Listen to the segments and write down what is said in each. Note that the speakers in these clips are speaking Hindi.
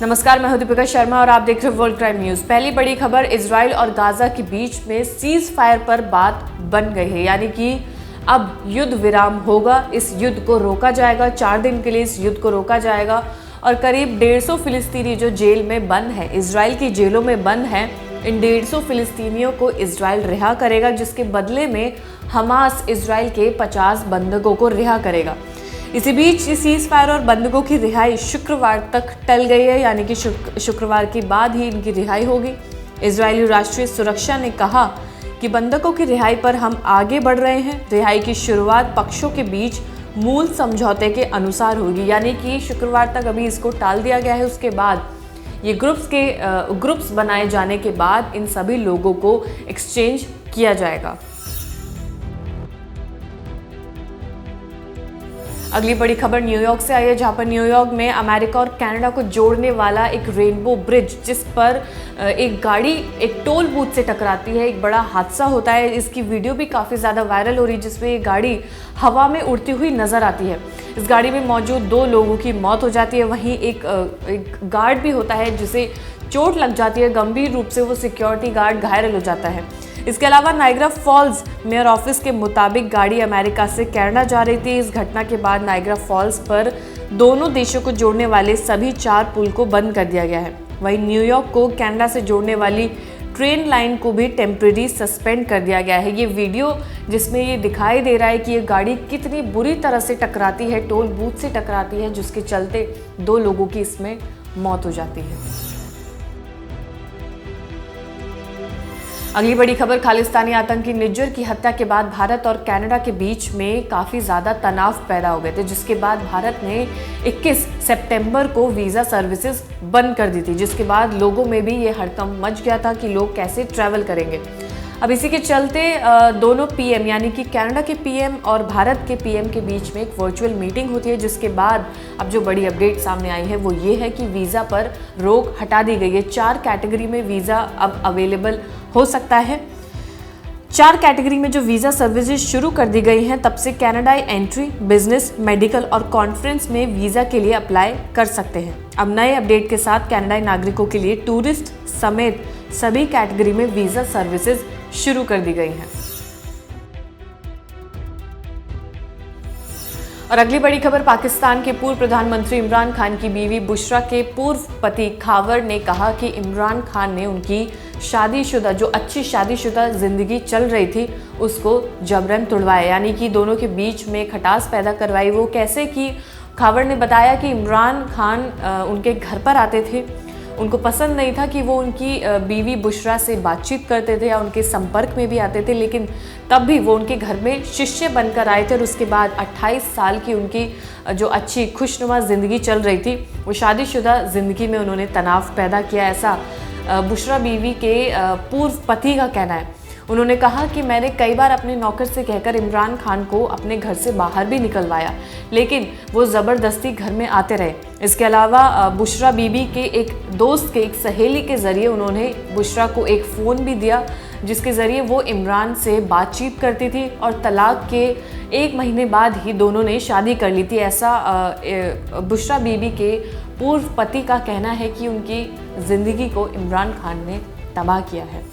नमस्कार, मैं हूं दीपिका शर्मा और आप देख रहे हैं वर्ल्ड क्राइम न्यूज। पहली बड़ी खबर, इजराइल और गाजा के बीच में सीज फायर पर बात बन गई है, यानी कि अब युद्ध विराम होगा। इस युद्ध को रोका जाएगा, 4 दिन के लिए इस युद्ध को रोका जाएगा और करीब 150 फिलिस्तीनी जो जेल में बंद है, इजराइल की जेलों में बंद हैं, इन 150 फिलिस्तीनियों को इजराइल रिहा करेगा, जिसके बदले में हमास इजराइल के 50 बंधकों को रिहा करेगा। इसी बीच सीज फायर और बंधकों की रिहाई शुक्रवार तक टल गई है, यानी कि शुक्रवार के बाद ही इनकी रिहाई होगी। इजरायली राष्ट्रीय सुरक्षा ने कहा कि बंधकों की रिहाई पर हम आगे बढ़ रहे हैं। रिहाई की शुरुआत पक्षों के बीच मूल समझौते के अनुसार होगी, यानी कि शुक्रवार तक अभी इसको टाल दिया गया है। उसके बाद ये ग्रुप्स बनाए जाने के बाद इन सभी लोगों को एक्सचेंज किया जाएगा। अगली बड़ी खबर न्यूयॉर्क से आई है, जहां पर न्यूयॉर्क में अमेरिका और कनाडा को जोड़ने वाला एक रेनबो ब्रिज, जिस पर एक गाड़ी एक टोल बूथ से टकराती है, एक बड़ा हादसा होता है। इसकी वीडियो भी काफ़ी ज़्यादा वायरल हो रही है, जिसमें ये गाड़ी हवा में उड़ती हुई नजर आती है। इस गाड़ी में मौजूद 2 लोगों की मौत हो जाती है, वहीं एक गार्ड भी होता है जिसे चोट लग जाती है, गंभीर रूप से वो सिक्योरिटी गार्ड घायल हो जाता है। इसके अलावा नायग्रा फॉल्स मेयर ऑफिस के मुताबिक गाड़ी अमेरिका से कनाडा जा रही थी। इस घटना के बाद नायग्रा फॉल्स पर दोनों देशों को जोड़ने वाले सभी 4 पुल को बंद कर दिया गया है। वहीं न्यूयॉर्क को कनाडा से जोड़ने वाली ट्रेन लाइन को भी टेम्परेरी सस्पेंड कर दिया गया है। ये वीडियो जिसमें ये दिखाई दे रहा है कि ये गाड़ी कितनी बुरी तरह से टकराती है, टोल बूथ से टकराती है, जिसके चलते 2 लोगों की इसमें मौत हो जाती है। अगली बड़ी खबर, खालिस्तानी आतंकी निज्जर की हत्या के बाद भारत और कनाडा के बीच में काफ़ी ज़्यादा तनाव पैदा हो गए थे, जिसके बाद भारत ने 21 सितंबर को वीज़ा सर्विसेज बंद कर दी थी, जिसके बाद लोगों में भी ये हड़कंप मच गया था कि लोग कैसे ट्रैवल करेंगे। अब इसी के चलते दोनों पीएम यानी कि कनाडा के पीएम और भारत के पीएम के बीच में एक वर्चुअल मीटिंग होती है, जिसके बाद अब जो बड़ी अपडेट सामने आई है वो ये है कि वीज़ा पर रोक हटा दी गई है। 4 कैटेगरी में वीज़ा अब अवेलेबल हो सकता है। 4 कैटेगरी में जो वीज़ा सर्विसेज शुरू कर दी गई हैं, तब से कनाडाई एंट्री, बिजनेस, मेडिकल और कॉन्फ्रेंस में वीज़ा के लिए अप्लाई कर सकते हैं। अब नए अपडेट के साथ कनाडाई नागरिकों के लिए टूरिस्ट समेत सभी कैटेगरी में वीज़ा सर्विसेज शुरू कर दी गई हैं। और अगली बड़ी खबर, पाकिस्तान के पूर्व प्रधानमंत्री इमरान खान की बीवी बुशरा के पूर्व पति खावर ने कहा कि इमरान खान ने उनकी शादीशुदा जो अच्छी शादीशुदा जिंदगी चल रही थी उसको जबरन तोड़वाया, यानी कि दोनों के बीच में खटास पैदा करवाई। वो कैसे कि खावर ने बताया कि इमरान खान उनके घर पर आते थे, उनको पसंद नहीं था कि वो उनकी बीवी बुशरा से बातचीत करते थे या उनके संपर्क में भी आते थे, लेकिन तब भी वो उनके घर में शिष्य बनकर आए थे। और उसके बाद 28 साल की उनकी जो अच्छी खुशनुमा ज़िंदगी चल रही थी, वो शादीशुदा ज़िंदगी में उन्होंने तनाव पैदा किया, ऐसा बुशरा बीवी के पूर्व पति का कहना है। उन्होंने कहा कि मैंने कई बार अपने नौकर से कहकर इमरान खान को अपने घर से बाहर भी निकलवाया, लेकिन वो ज़बरदस्ती घर में आते रहे। इसके अलावा बुशरा बीबी के एक दोस्त के एक सहेली के ज़रिए उन्होंने बुशरा को एक फ़ोन भी दिया, जिसके ज़रिए वो इमरान से बातचीत करती थी और तलाक के 1 महीने बाद ही दोनों ने शादी कर ली थी। ऐसा बुशरा बीबी के पूर्व पति का कहना है कि उनकी ज़िंदगी को इमरान खान ने तबाह किया है।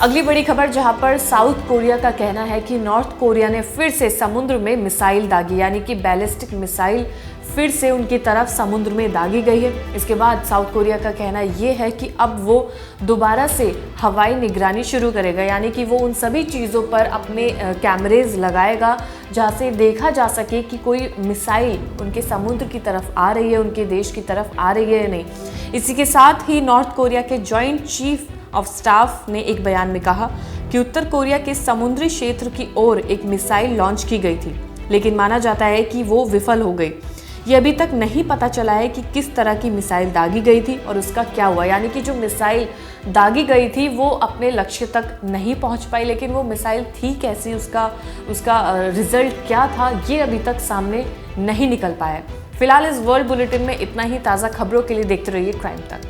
अगली बड़ी खबर, जहां पर साउथ कोरिया का कहना है कि नॉर्थ कोरिया ने फिर से समुद्र में मिसाइल दागी, यानी कि बैलिस्टिक मिसाइल फिर से उनकी तरफ समुद्र में दागी गई है। इसके बाद साउथ कोरिया का कहना ये है कि अब वो दोबारा से हवाई निगरानी शुरू करेगा, यानी कि वो उन सभी चीज़ों पर अपने कैमरेज लगाएगा जहाँ से देखा जा सके कि कोई मिसाइल उनके समुद्र की तरफ आ रही है, उनके देश की तरफ आ रही है या नहीं। इसी के साथ ही नॉर्थ कोरिया के जॉइंट चीफ ऑफ स्टाफ ने एक बयान में कहा कि उत्तर कोरिया के समुद्री क्षेत्र की ओर एक मिसाइल लॉन्च की गई थी, लेकिन माना जाता है कि वो विफल हो गई। ये अभी तक नहीं पता चला है कि किस तरह की मिसाइल दागी गई थी और उसका क्या हुआ, यानी कि जो मिसाइल दागी गई थी वो अपने लक्ष्य तक नहीं पहुंच पाई, लेकिन वो मिसाइल थी कैसी, उसका रिजल्ट क्या था, ये अभी तक सामने नहीं निकल पाया। फिलहाल इस वर्ल्ड बुलेटिन में इतना ही। ताज़ा खबरों के लिए देखते रहिए क्राइम तक।